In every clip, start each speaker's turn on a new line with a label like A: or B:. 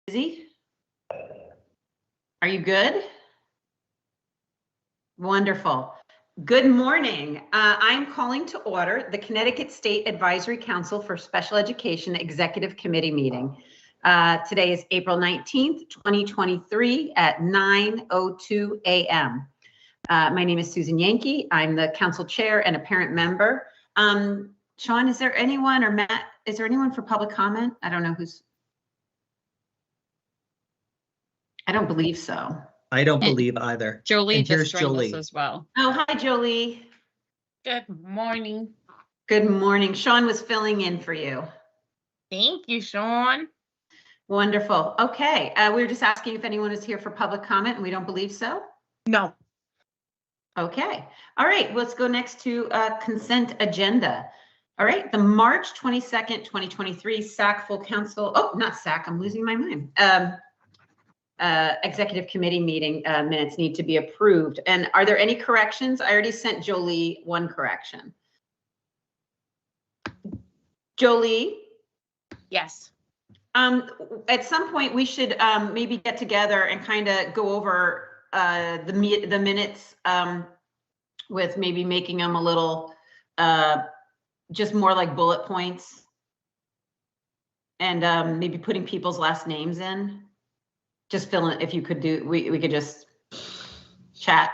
A: Busy? Are you good? Wonderful. Good morning. I'm calling to order the Connecticut State Advisory Council for Special Education Executive Committee meeting. Today is April 19th, 2023 at 9:02 a.m. My name is Susan Yankee. I'm the council chair and a parent member. Sean, is there anyone, or Matt, is there anyone for public comment? I don't know who's. I don't believe so.
B: I don't believe either.
C: Jolie
B: And
C: just
B: here's
C: joined us
B: Jolie.
C: as well.
A: Oh, hi, Jolie.
C: Good morning.
A: Good morning. Sean was filling in for you.
C: Thank you, Sean.
A: Wonderful. Okay. We were just asking if anyone is here for public comment, and we don't believe so.
C: No.
A: Okay. All right. Let's go next to consent agenda. All right. The March 22nd, 2023 SAC full council. Oh, not SAC. I'm losing my mind. Executive committee meeting minutes need to be approved. And are there any corrections? I already sent Jolie one correction. Jolie?
C: Yes.
A: At some point we should maybe get together and kind of go over the minutes with maybe making them a little just more like bullet points, and maybe putting people's last names in. Just fill in, if you could do, we could just chat.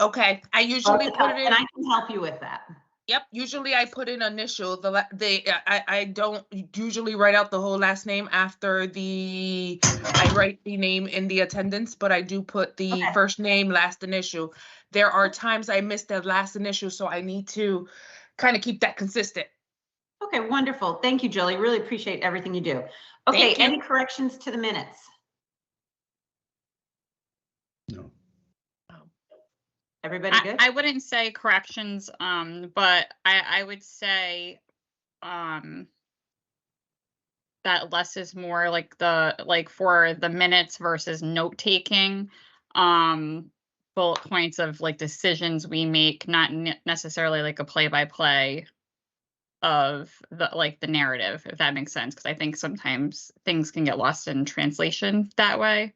C: Okay. I usually put it in.
A: And I can help you with that.
C: Yep. Usually I put in initial. I don't usually write out the whole last name after I write the name in the attendance, but I do put the first name, last initial. There are times I miss the last initial, so I need to kind of keep that consistent.
A: Okay, wonderful. Thank you, Jolie. Really appreciate everything you do. Okay, any corrections to the minutes?
B: No.
A: Everybody good?
D: I wouldn't say corrections, but I would say that less is more, like for the minutes versus note taking, bullet points of like decisions we make, not necessarily like a play-by-play of the narrative, if that makes sense, because I think sometimes things can get lost in translation that way,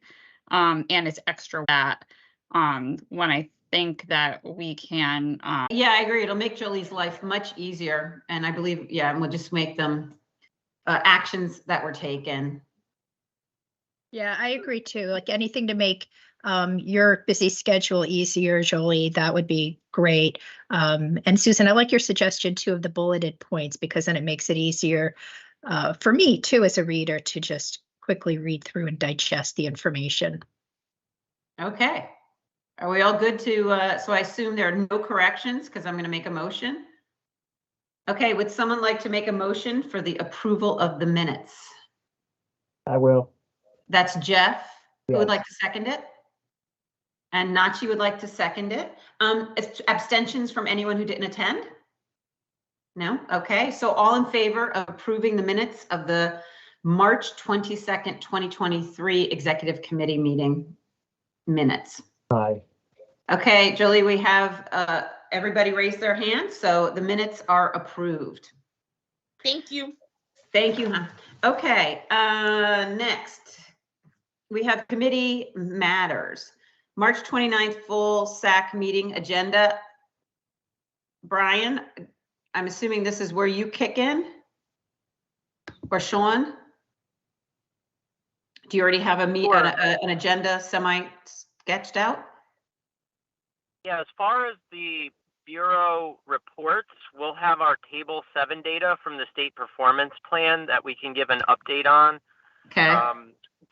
D: and it's extra that when I think that we can
A: yeah, I agree. It'll make Jolie's life much easier, and I believe, yeah, and we'll just make them actions that were taken.
E: Yeah, I agree too. Like anything to make your busy schedule easier, Jolie, that would be great. And Susan, I like your suggestion too of the bulleted points, because then it makes it easier for me too as a reader to just quickly read through and digest the information.
A: Okay. Are we all good to, so I assume there are no corrections because I'm going to make a motion. Okay, would someone like to make a motion for the approval of the minutes?
F: I will.
A: That's Jeff. Who would
F: Yes.
A: like to second it? And Nachi would like to second it. Abstentions from anyone who didn't attend? No? Okay, so all in favor of approving the minutes of the March 22nd, 2023 Executive Committee meeting minutes?
F: Aye.
A: Okay, Jolie, we have everybody raise their hands, so the minutes are approved.
C: Thank you.
A: Thank you, hon. Okay, next we have committee matters. March 29th full SAC meeting agenda. Brian, I'm assuming this is where you kick in? Or Sean? Do you already have an agenda semi-sketched out?
G: Yeah, as far as the Bureau reports, we'll have our Table 7 data from the state performance plan that we can give an update on.
A: Okay.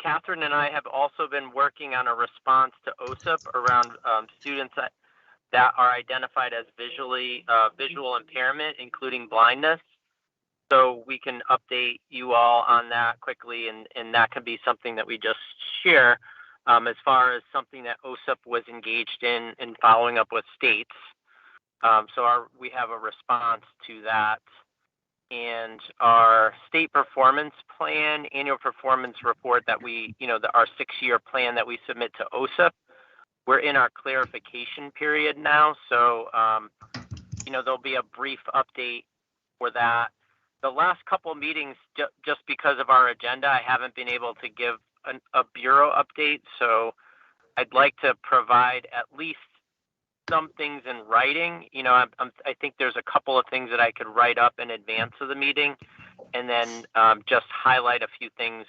G: Catherine and I have also been working on a response to OSIP around students that are identified as visual impairment, including blindness. So we can update you all on that quickly, and that can be something that we just share as far as something that OSIP was engaged in following up with states. So we have a response to that. And our state performance plan, annual performance report that we, our 6-year plan that we submit to OSIP, we're in our clarification period now. So, there'll be a brief update for that. the last couple meetings, just because of our agenda, I haven't been able to give a bureau update. So I'd like to provide at least some things in writing. You know, I think there's a couple of things that I could write up in advance of the meeting, and then just highlight a few things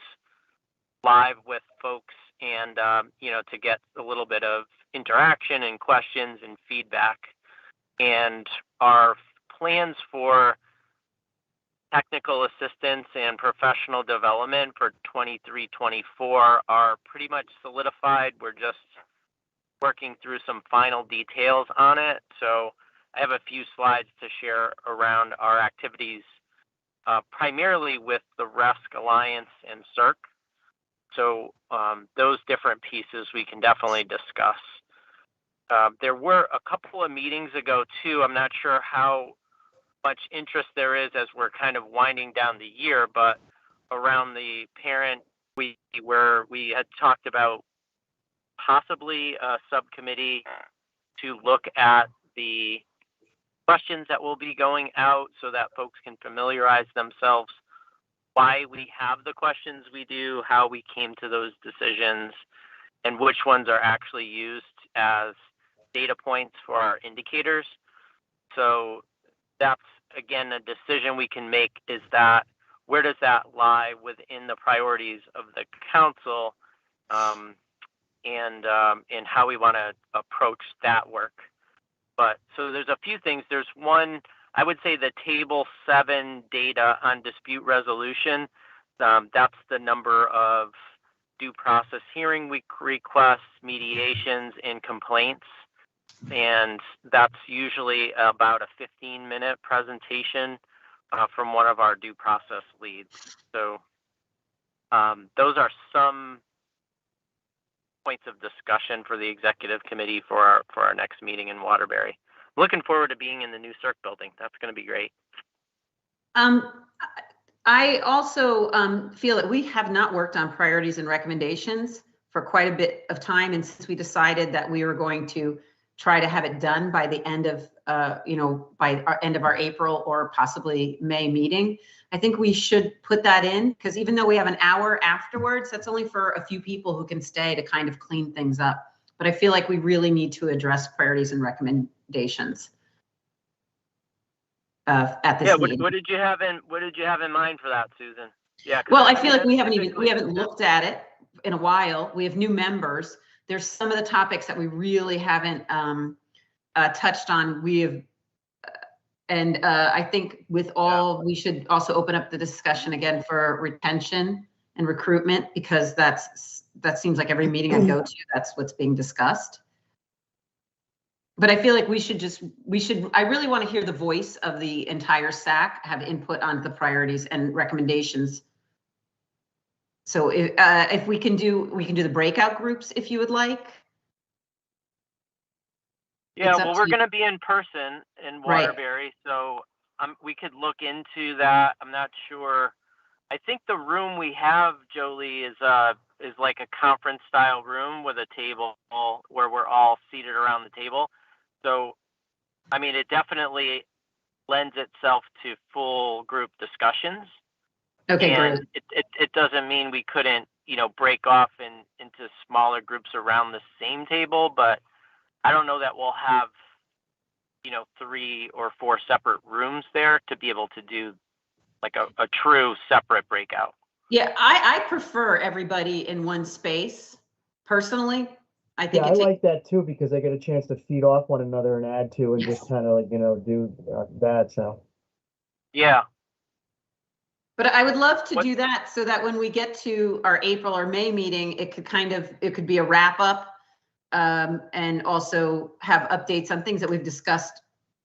G: live with folks, and you know, to get a little bit of interaction and questions and feedback. And our plans for technical assistance and professional development for 23-24 are pretty much solidified. We're just working through some final details on it. So I have a few slides to share around our activities, primarily with the RESC Alliance and CERC. So those different pieces we can definitely discuss. There were a couple of meetings ago too. I'm not sure how much interest there is as we're kind of winding down the year, but around the parent week, where we had talked about possibly a subcommittee to look at the questions that will be going out so that folks can familiarize themselves why we have the questions we do, how we came to those decisions, and which ones are actually used as data points for our indicators. So that's, again, a decision we can make, is that where does that lie within the priorities of the council, and how we want to approach that work. But so there's a few things. There's one, I would say the table 7 data on dispute resolution. That's the number of due process hearing requests, mediations, and complaints. And that's usually about a 15-minute presentation from one of our due process leads. So those are some points of discussion for the executive committee for our next meeting in Waterbury. Looking forward to being in the new CERC building. That's going to be great.
A: I also feel that we have not worked on priorities and recommendations for quite a bit of time. And since we decided that we were going to try to have it done by the end of, by our end of our April or possibly May meeting, I think we should put that in, because even though we have an hour afterwards, that's only for a few people who can stay to kind of clean things up. But I feel like we really need to address priorities and recommendations at this meeting.
G: What did you have in mind for that, Susan? Yeah.
A: Well, I feel like we haven't looked at it in a while. We have new members. There's some of the topics that we really haven't touched on. I think with all, we should also open up the discussion again for retention and recruitment, because that seems like every meeting I go to, that's what's being discussed. But I feel like I really want to hear the voice of the entire SAC, have input on the priorities and recommendations. So if we can do the breakout groups if you would like.
G: Yeah, well, we're going to be in person in Waterbury, right. So we could look into that. I'm not sure. I think the room we have, Jolie, is like a conference style room with a table where we're all seated around the table. So, I mean, it definitely lends itself to full group discussions.
A: Okay,
G: and
A: great.
G: It doesn't mean we couldn't, break off into smaller groups around the same table, but I don't know that we'll have, 3 or 4 separate rooms there to be able to do like a true separate breakout.
A: Yeah, I prefer everybody in one space personally. I think
F: I like that too, because they get a chance to feed off one another and add to, and just kind of like, do that. So.
G: Yeah.
A: But I would love to do that so that when we get to our April or May meeting, it could be a wrap up, and also have updates on things that we've discussed,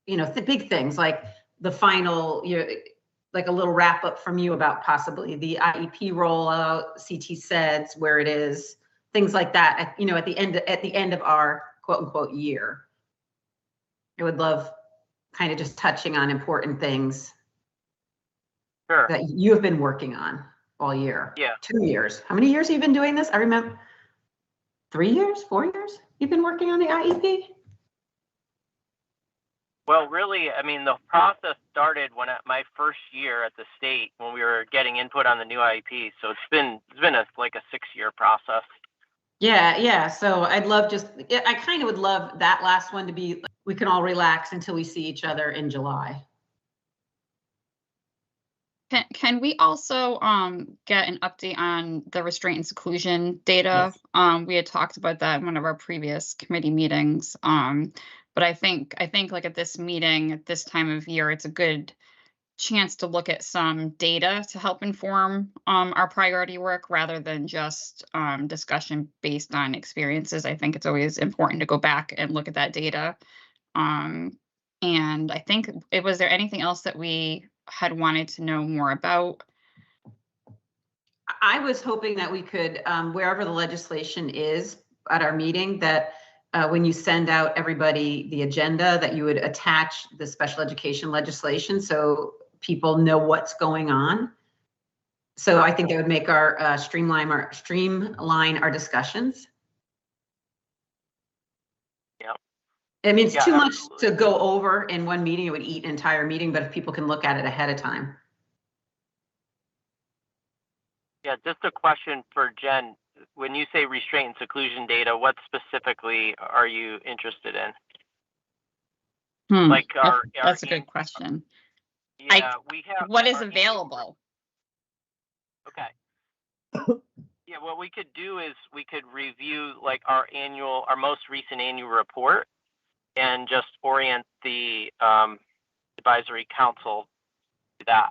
A: the big things like the final, like a little wrap up from you about possibly the IEP rollout, CT SEDS, where it is, things like that, at the end of our quote unquote year. I would love kind of just touching on important things.
G: Sure.
A: That you have been working on all year.
G: Yeah.
A: 2 years. How many years have you been doing this? I remember 3 years, 4 years you've been working on the IEP?
G: Well, really, I mean, the process started when at my first year at the state when we were getting input on the new IEP. So it's been like a 6-year process.
A: Yeah. So I'd love I kind of would love that last one to be, we can all relax until we see each other in July.
D: Can we also get an update on the restraint and seclusion data?
A: Yes.
D: We had talked about that in one of our previous committee meetings. But I think like at this meeting, at this time of year, it's a good chance to look at some data to help inform our priority work rather than just discussion based on experiences. I think it's always important to go back and look at that data. And I think was there anything else that we had wanted to know more about?
A: I was hoping that we could, wherever the legislation is at our meeting, that when you send out everybody the agenda, that you would attach the special education legislation so people know what's going on. So I think that would make our streamline our discussions.
G: Yeah.
A: I mean, it's
G: Yeah,
A: too much
G: absolutely.
A: to go over in one meeting. It would eat an entire meeting, but if people can look at it ahead of time.
G: Yeah, just a question for Jen. When you say restraint and seclusion data, what specifically are you interested in? Like
D: That's a good question.
G: Yeah, we have.
D: What is
G: our
D: available?
G: Okay. Yeah, what we could do is we could review like our most recent annual report and just orient the advisory council to that.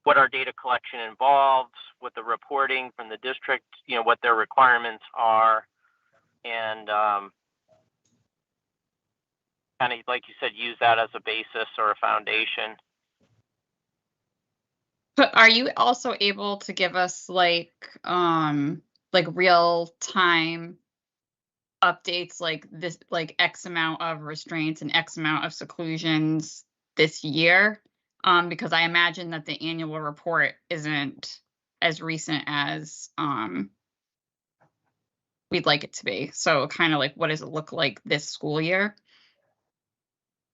G: What our data collection involves, what the reporting from the district, what their requirements are, and kind of, like you said, use that as a basis or a foundation.
D: But are you also able to give us like real time updates, like this, like X amount of restraints and X amount of seclusions this year? Because I imagine that the annual report isn't as recent as we'd like it to be. So kind of like, what does it look like this school year?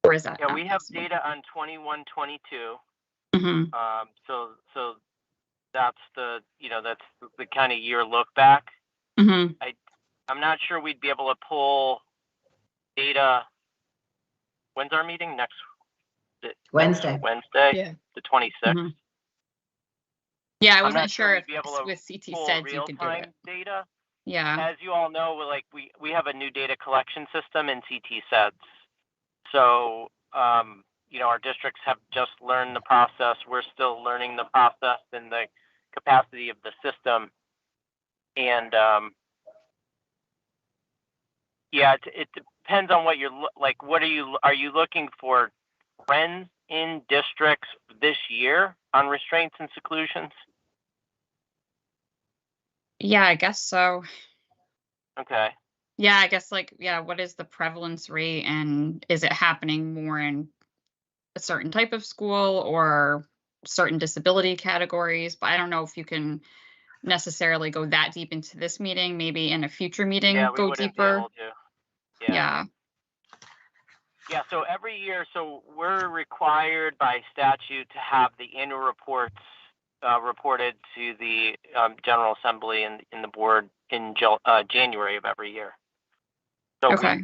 D: Or is that?
G: Yeah, we have data on 21-22.
D: Mm-hmm.
G: So that's the kind of year look back.
D: Mm-hmm.
G: I'm not sure we'd be able to pull data. When's our meeting? Next
A: Wednesday.
E: Yeah.
G: The 26th.
D: Mm-hmm. Yeah, I wasn't
G: not
D: sure
G: we'd be able to
D: with CT
G: pull
D: SEDS you could do
G: real-time
D: it.
G: data.
D: Yeah.
G: As you all know, we have a new data collection system in CT SEDS. So our districts have just learned the process. We're still learning the process and the capacity of the system. And yeah, it depends on what you're like. What are you looking for trends in districts this year on restraints and seclusions?
D: Yeah, I guess so.
G: Okay.
D: Yeah, I guess what is the prevalence rate, and is it happening more in a certain type of school or certain disability categories? But I don't know if you can necessarily go that deep into this meeting. Maybe in a future meeting,
G: Yeah, we
D: go
G: wouldn't
D: deeper.
G: be able to.
D: Yeah.
G: Yeah, so every year, we're required by statute to have the annual reports reported to the General Assembly and in the board in January of every year. So
D: Okay.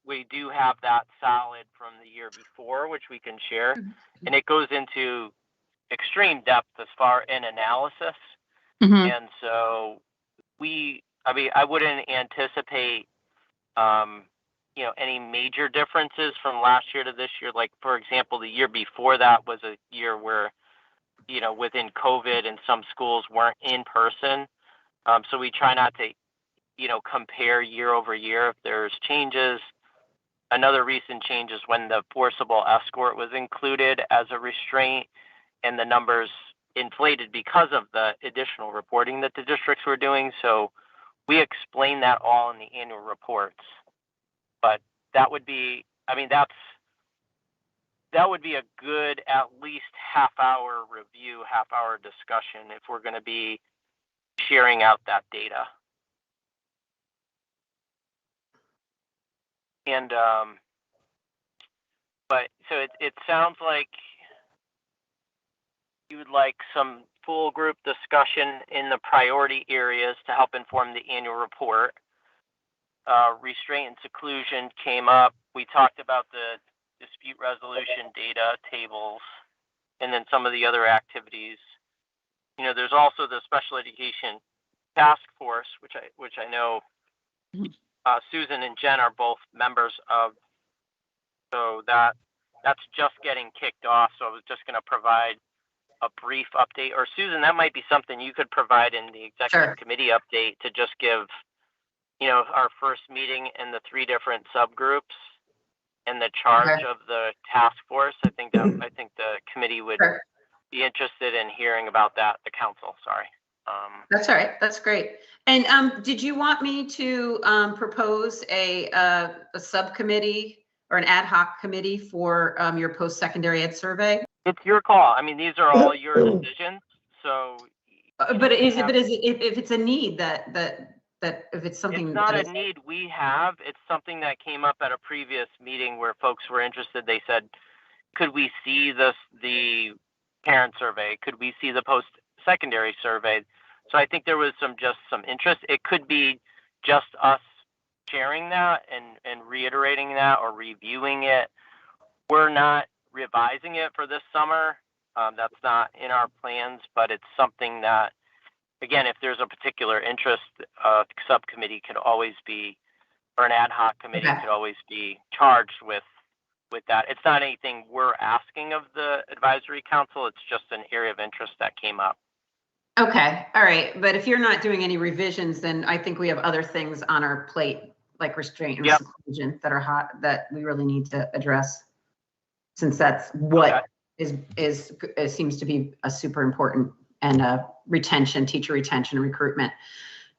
G: we do have that solid from the year before, which we can share, and it goes into extreme depth as far in analysis.
D: Mm-hmm.
G: And so I wouldn't anticipate any major differences from last year to this year. Like, for example, the year before that was a year where within COVID and some schools weren't in person. So we try not to compare year over year if there's changes. Another recent change is when the forcible escort was included as a restraint, and the numbers inflated because of the additional reporting that the districts were doing. So we explain that all in the annual reports. But that would be, that would be a good at least half-hour review, half-hour discussion if we're going to be sharing out that data. And But so it sounds like you would like some full group discussion in the priority areas to help inform the annual report. Restraint and seclusion came up. We talked about the dispute resolution data tables, and then some of the other activities. You know, there's also the special education task force, which I know Susan and Jen are both members of. So that's just getting kicked off. So I was just going to provide a brief update, or Susan, that might be something you could provide in the executive committee update to just give, you know, our first meeting and the 3 different subgroups and the charge of the task force. I think the committee would be interested in hearing about that. The council, sorry.
A: That's all right. That's great. And did you want me to propose a subcommittee or an ad hoc committee for your post-secondary ed survey?
G: It's your call. I mean, these are all your decisions. So,
A: but if it's a need that if it's something,
G: it's not a need we have. It's something that came up at a previous meeting where folks were interested. They said, could we see the parent survey? Could we see the post-secondary survey? So I think there was some interest. It could be just us sharing that and reiterating that or reviewing it. We're not revising it for this summer. That's not in our plans, but it's something that, again, if there's a particular interest, subcommittee could always be, or an ad hoc committee could always be charged with that. It's not anything we're asking of the advisory council. It's just an area of interest that came up.
A: Okay. All right. But if you're not doing any revisions, then I think we have other things on our plate, like restraint and seclusion, that are hot, that we really need to address, since that's what seems to be a super important, and teacher retention and recruitment.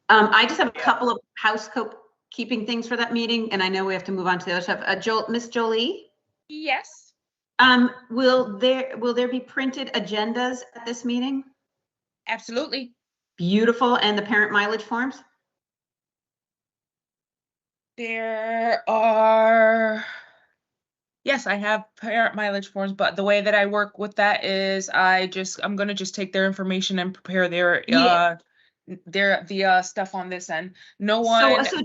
A: I just have a couple of housekeeping things for that meeting, and I know we have to move on to the other stuff. Miss Jolie?
C: Yes.
A: Will there be printed agendas at this meeting?
C: Absolutely.
A: Beautiful. And the parent mileage forms?
C: There are, yes, I have parent mileage forms, but the way that I work with that is I'm going to just take their information and prepare the stuff on this end. No one.
A: So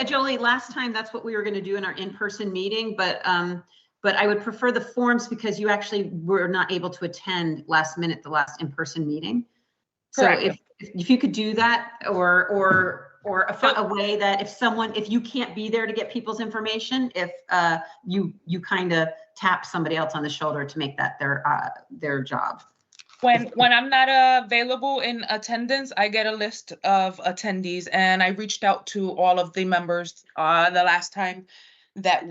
A: Jolie, last time that's what we were going to do in our in-person meeting, but I would prefer the forms because you actually were not able to attend last minute, the last in-person meeting.
C: Correct.
A: So if you could do that, or a way that if you can't be there to get people's information, if you kind of tap somebody else on the shoulder to make that their job.
C: When I'm not available in attendance, I get a list of attendees, and I reached out to all of the members the last time that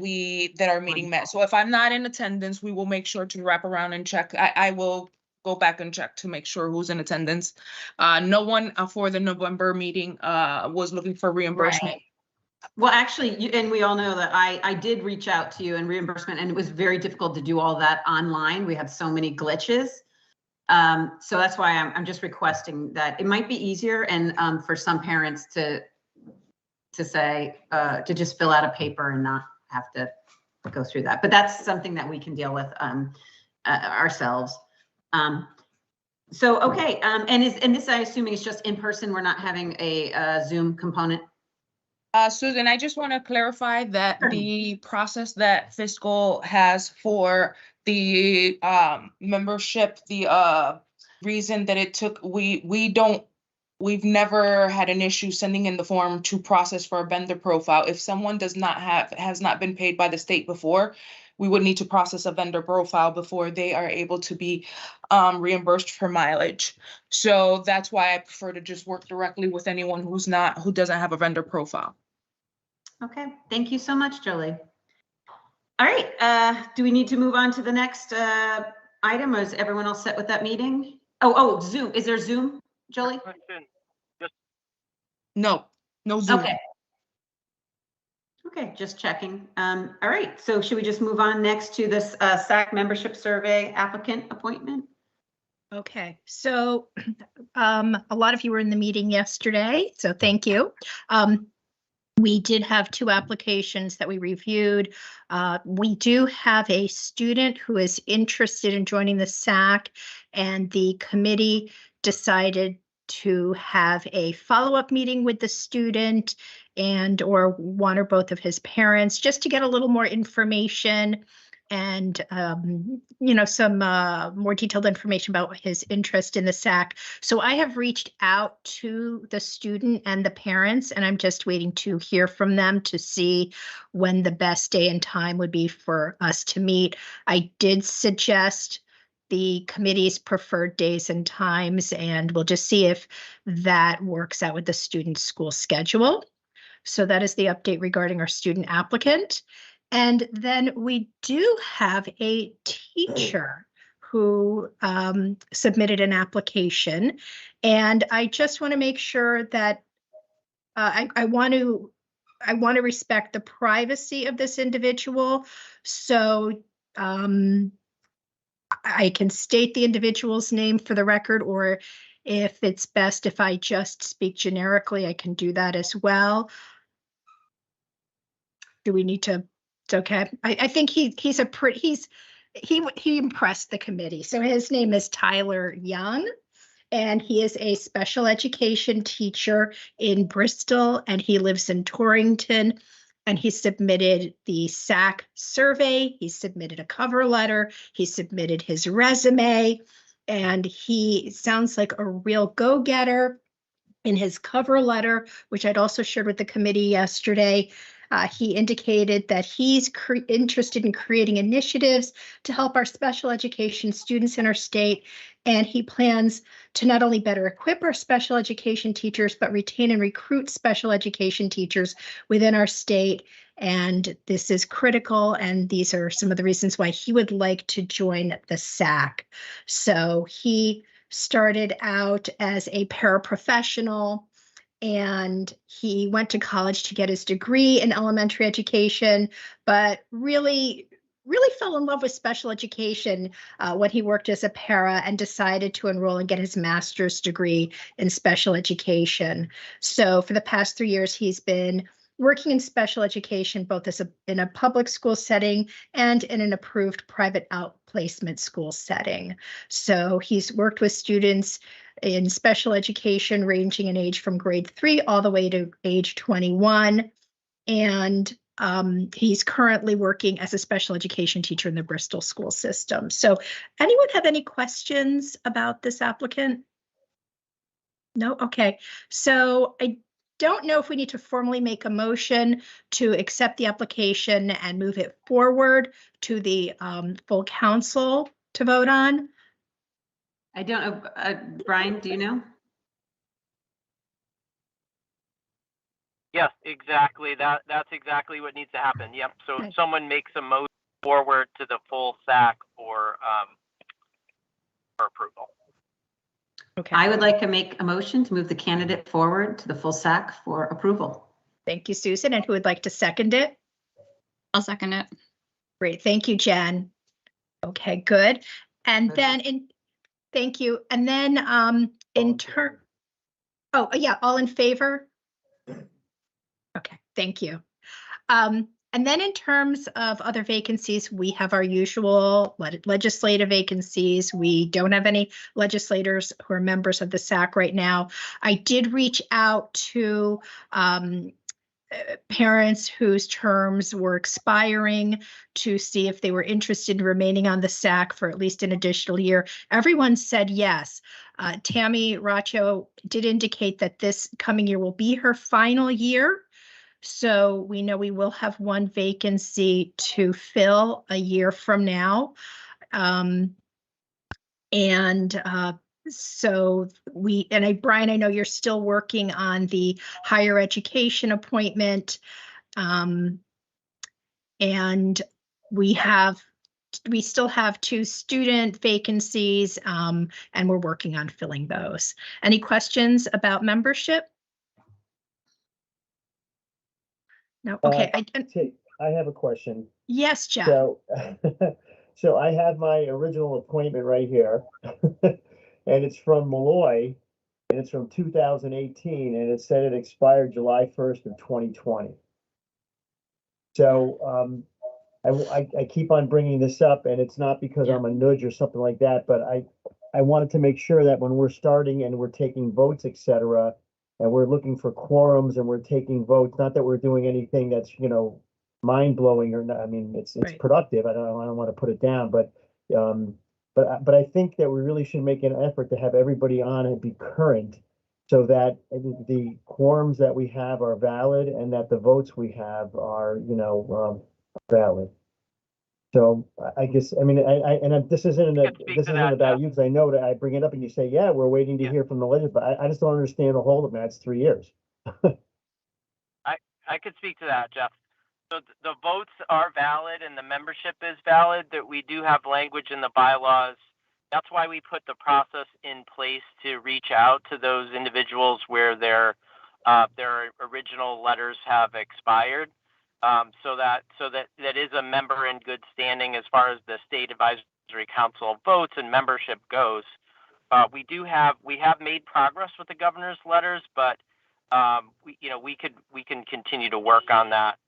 C: our meeting met. So if I'm not in attendance, we will make sure to wrap around and check. I will go back and check to make sure who's in attendance. No one for the November meeting was looking for reimbursement.
A: Right. Well, actually, and we all know that I did reach out to you in reimbursement, and it was very difficult to do all that online. We had so many glitches. So that's why I'm just requesting that it might be easier, and for some parents to say, to just fill out a paper and not have to go through that. But that's something that we can deal with ourselves. Okay. And this, I'm assuming, is just in person. We're not having a Zoom component.
C: Susan, I just want to clarify that the process that Fiscal has for the membership, the reason that it took, we've never had an issue sending in the form to process for a vendor profile. If someone has not been paid by the state before, we would need to process a vendor profile before they are able to be reimbursed for mileage. So that's why I prefer to just work directly with anyone who doesn't have a vendor profile.
A: Okay, thank you so much, Jolie. All right, do we need to move on to the next item, or is everyone else set with that meeting? Oh, Zoom. Is there Zoom, Jolie?
C: No Zoom.
A: Okay, just checking. All right, so should we just move on next to this SAC membership survey applicant appointment?
E: Okay, so a lot of you were in the meeting yesterday, so thank you. We did have 2 applications that we reviewed. We do have a student who is interested in joining the SAC, and the committee decided to have a follow-up meeting with the student and or one or both of his parents, just to get a little more information and, some more detailed information about his interest in the SAC. So I have reached out to the student and the parents, and I'm just waiting to hear from them to see when the best day and time would be for us to meet. I did suggest the committee's preferred days and times, and we'll just see if that works out with the student's school schedule. So that is the update regarding our student applicant. And then we do have a teacher who submitted an application. And I just want to make sure that I want to respect the privacy of this individual. So I can state the individual's name for the record, or if it's best if I just speak generically, I can do that as well. Do we need to? It's okay. I think he impressed the committee. So his name is Tyler Young, and he is a special education teacher in Bristol, and he lives in Torrington. And he submitted the SAC survey. He submitted a cover letter. He submitted his resume, and he sounds like a real go-getter. In his cover letter, which I'd also shared with the committee yesterday, he indicated that he's interested in creating initiatives to help our special education students in our state, and he plans to not only better equip our special education teachers, but retain and recruit special education teachers within our state. And this is critical, and these are some of the reasons why he would like to join the SAC. So he started out as a paraprofessional, and he went to college to get his degree in elementary education, but really fell in love with special education when he worked as a para and decided to enroll and get his master's degree in special education. So for the past 3 years, he's been working in special education, both in a public school setting and in an approved private outplacement school setting. So he's worked with students in special education ranging in age from grade 3 all the way to age 21. And he's currently working as a special education teacher in the Bristol school system. So anyone have any questions about this applicant? No? Okay. So I don't know if we need to formally make a motion to accept the application and move it forward to the full council to vote on.
A: I don't know. Brian, do you know?
G: Yes, exactly. That's exactly what needs to happen. Yep. So
E: Okay.
G: someone makes a motion forward to the full SAC for approval.
E: Okay.
A: I would like to make a motion to move the candidate forward to the full SAC for approval.
E: Thank you, Susan. And who would like to second it?
D: I'll second it.
E: Great. Thank you, Jen. Okay, good. And then thank you. And then in turn, oh, yeah, all in favor? Okay, thank you. And then in terms of other vacancies, we have our usual legislative vacancies. We don't have any legislators who are members of the SAC right now. I did reach out to parents whose terms were expiring to see if they were interested in remaining on the SAC for at least an additional year. Everyone said yes. Tammy Racho did indicate that this coming year will be her final year. So we know we will have one vacancy to fill a year from now. So Brian, I know you're still working on the higher education appointment. And we still have 2 student vacancies, and we're working on filling those. Any questions about membership? No, okay.
F: I have a question.
E: Yes, Jeff.
F: So, so I have my original appointment right here, and it's from Malloy, and it's from 2018, and it said it expired July 1st of 2020. So I keep on bringing this up, and it's not because I'm a nudge or something like that, but I wanted to make sure that when we're starting and we're taking votes, et cetera, and we're looking for quorums and we're taking votes, not that we're doing anything that's, mind blowing or not. I mean, it's
E: Right.
F: productive. I don't want to put it down, but I think that we really should make an effort to have everybody on and be current, so that the quorums that we have are valid and that the votes we have are, valid. So I guess, I mean, this isn't
G: I can speak
F: this
G: to
F: isn't
G: that,
F: about
G: Jeff.
F: you, because I know that I bring it up and you say, yeah, we're waiting to
G: Yeah.
F: hear from the legislature, but I just don't understand the whole of it, man. It's 3 years.
G: I could speak to that, Jeff. So the votes are valid and the membership is valid, that we do have language in the bylaws. That's why we put the process in place to reach out to those individuals where their original letters have expired. So that is a member in good standing as far as the State Advisory Council votes and membership goes. We have made progress with the governor's letters, but we can continue to work on that,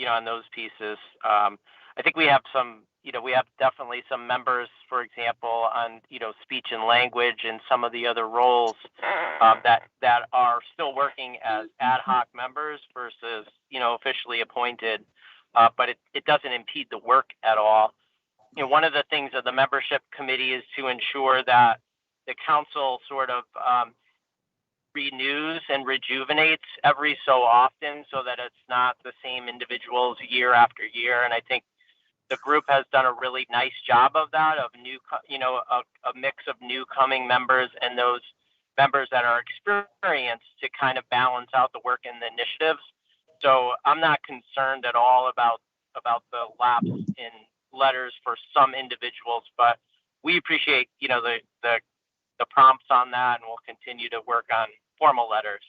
G: on those pieces. I think we have definitely some members, for example, on, speech and language and some of the other roles that are still working as ad hoc members versus, officially appointed. But it doesn't impede the work at all. One of the things of the membership committee is to ensure that the council sort of renews and rejuvenates every so often, so that it's not the same individuals year after year. And I think the group has done a really nice job of that, of a mix of new coming members and those members that are experienced, to kind of balance out the work and the initiatives. So I'm not concerned at all about the lapse in letters for some individuals, but we appreciate, the prompts on that, and we'll continue to work on formal letters.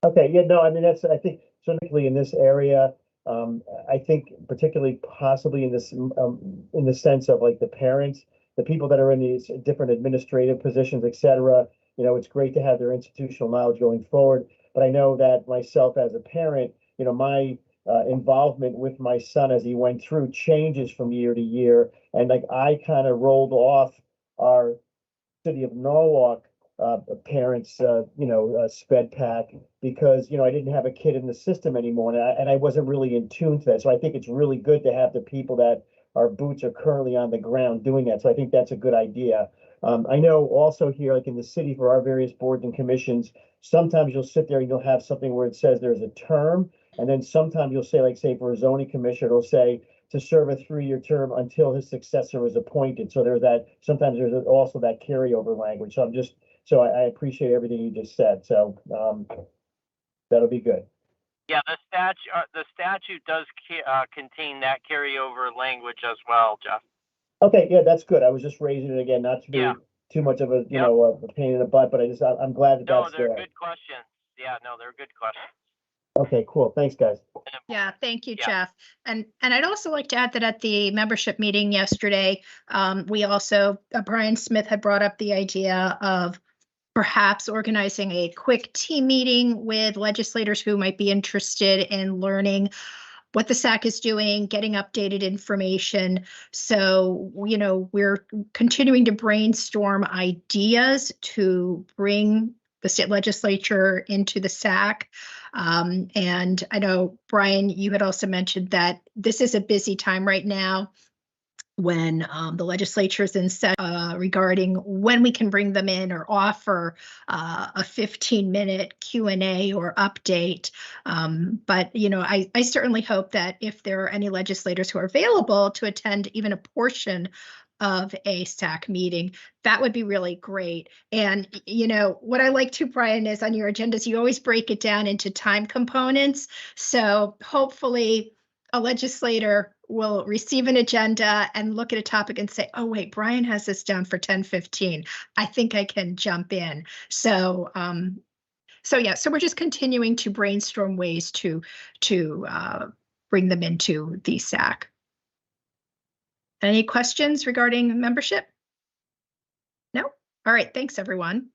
F: Okay, yeah, no, I mean, I think certainly in this area, I think particularly possibly in the sense of like the parents, the people that are in these different administrative positions, et cetera, it's great to have their institutional knowledge going forward. But I know that myself as a parent, my involvement with my son as he went through changes from year to year. And like I kind of rolled off our City of Norwalk parents, sped pack, because, I didn't have a kid in the system anymore, and I wasn't really in tune to that. So I think it's really good to have the people that our boots are currently on the ground doing that. So I think that's a good idea. I know also here, like in the city, for our various boards and commissions, sometimes you'll sit there and you'll have something where it says there's a term, and then sometimes you'll say, like, say for a zoning commissioner, it'll say to serve a 3-year term until his successor is appointed. So sometimes there's also that carryover language. So I appreciate everything you just said. So that'll be good.
G: Yeah, the statute does contain that carryover language as well, Jeff.
F: Okay, yeah, that's good. I was just raising it again, not to be too much of a a pain in the butt, but I'm glad that that's there.
G: No, they're good questions. Yeah, no, they're good questions.
F: Okay, cool. Thanks, guys.
E: Yeah, thank you,
G: Yeah.
E: Jeff. And I'd also like to add that at the membership meeting yesterday, we also, Brian Smith had brought up the idea of perhaps organizing a quick team meeting with legislators who might be interested in learning what the SAC is doing, getting updated information. So, we're continuing to brainstorm ideas to bring the state legislature into the SAC. And I know, Brian, you had also mentioned that this is a busy time right now when the legislature is in session regarding when we can bring them in or offer a 15-minute Q&A or update. But, I certainly hope that if there are any legislators who are available to attend even a portion of a SAC meeting, that would be really great. And, what I like too, Brian, is on your agendas, you always break it down into time components. So hopefully a legislator will receive an agenda and look at a topic and say, oh, wait, Brian has this down for 10:15. I think I can jump in. So we're just continuing to brainstorm ways to bring them into the SAC. Any questions regarding membership? No? All right. Thanks, everyone.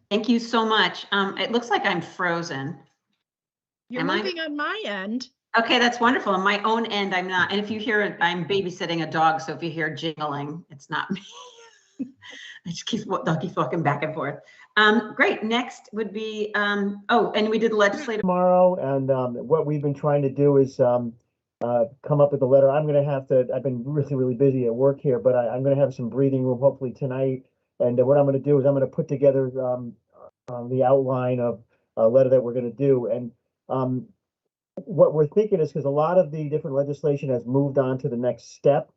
A: Thank you so much. It looks like I'm frozen.
E: You're
A: Am I?
E: moving on my end.
A: Okay, that's wonderful. On my own end, I'm not. And if you hear, I'm babysitting a dog, so if you hear jingling, it's not me. I just keep walking back and forth. Great. Next would be, oh, and we did the legislative.
F: Tomorrow, and what we've been trying to do is come up with a letter. I'm gonna have to, I've been really busy at work here, but I'm gonna have some breathing room hopefully tonight. And what I'm gonna do is I'm gonna put together the outline of a letter that we're gonna do. And what we're thinking is, because a lot of the different legislation has moved on to the next step.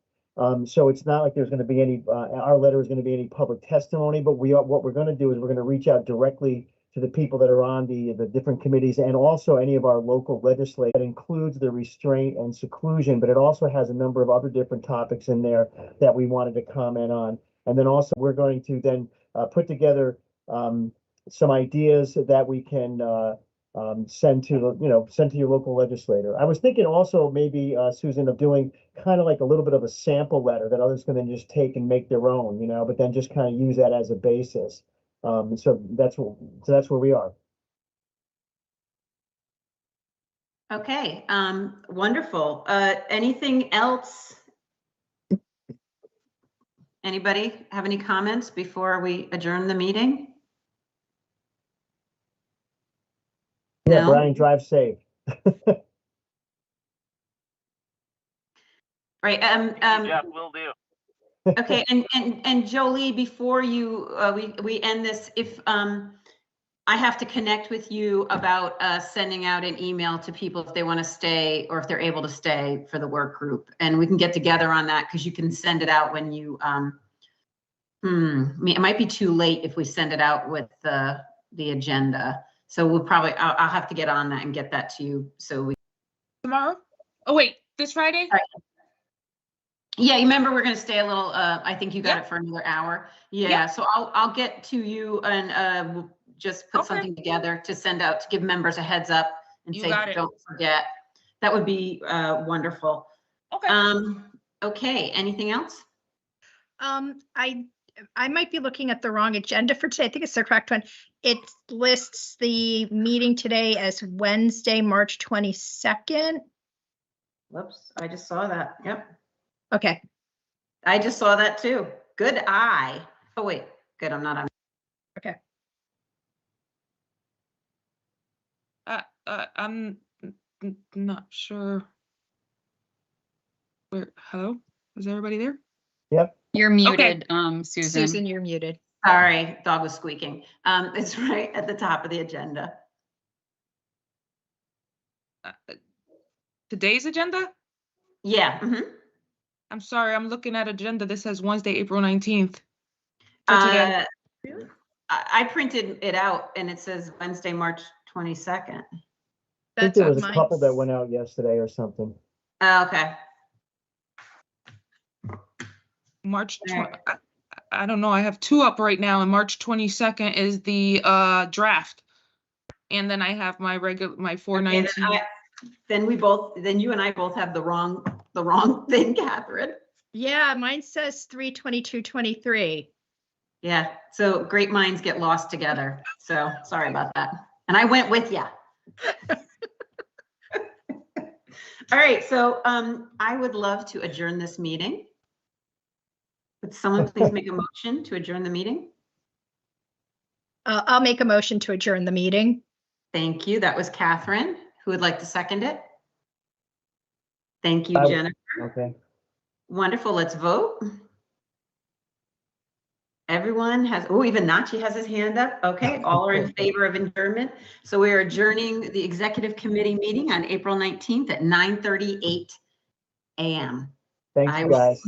F: So it's not like there's going to be any, our letter is going to be any public testimony, but what we're going to do is we're going to reach out directly to the people that are on the different committees, and also any of our local legislators. That includes the restraint and seclusion, but it also has a number of other different topics in there that we wanted to comment on. And then also we're going to then put together some ideas that we can send to your local legislator. I was thinking also maybe, Susan, of doing kind of like a little bit of a sample letter that others can then just take and make their own, but then just kind of use that as a basis. So that's where we are.
A: Okay, wonderful. Anything else? Anybody have any comments before we adjourn the meeting?
F: Yeah,
A: No?
F: Brian, drive safe.
A: Right.
G: Jeff, will do.
A: Okay, and Jolie, before you we end this, if I have to connect with you about sending out an email to people if they want to stay or if they're able to stay for the work group, and we can get together on that, because you can send it out when you it might be too late if we send it out with the agenda. So we'll probably I'll have to get on that and get that to you. So we
C: Tomorrow? Oh, wait, this Friday?
A: Yeah, you remember we're going to stay a little, I think you got
C: Yeah.
A: it for another hour. Yeah,
C: Yeah.
A: so I'll get to you and we'll just put
C: Okay.
A: something together to send out, to give members a heads up and
C: You
A: say,
C: got it.
A: don't forget. That would be wonderful.
C: Okay.
A: Okay, anything else?
E: I might be looking at the wrong agenda for today. I think it's the correct one. It lists the meeting today as Wednesday, March 22nd.
A: Whoops, I just saw that. Yep.
E: Okay.
A: I just saw that too. Good eye. Oh, wait, good, I'm not on.
E: Okay.
C: I'm not sure. Hello? Is everybody there?
F: Yep.
D: You're muted, Susan.
E: Susan, you're muted.
A: Sorry, dog was squeaking. It's right at the top of the agenda.
C: Today's agenda?
A: Yeah.
C: I'm sorry, I'm looking at agenda. This says Wednesday, April 19th. For today.
A: I printed it out and it says Wednesday, March 22nd.
F: I think
E: That's
F: there
E: what
F: was a couple that went out yesterday or something.
A: Okay.
C: March,
A: Alright.
C: I don't know, I have two up right now, and March 22nd is the draft. And then I have my
A: Okay,
C: 419.
A: then you and I both have the wrong thing, Catherine.
E: Yeah, mine says 3/22/23.
A: Yeah, so great minds get lost together. So sorry about that. And I went with you. All right, so I would love to adjourn this meeting. Would someone please make a motion to adjourn the meeting?
E: I'll make a motion to adjourn the meeting.
A: Thank you. That was Catherine. Who would like to second it? Thank you,
F: I-
A: Jennifer.
F: Okay.
A: Wonderful. Let's vote. Everyone has, oh, even Nachi has his hand up. Okay, all are in favor of adjournment. So we are adjourning the executive committee meeting on April 19th at 9:38 a.m.
F: Thanks,
A: I will-
F: guys.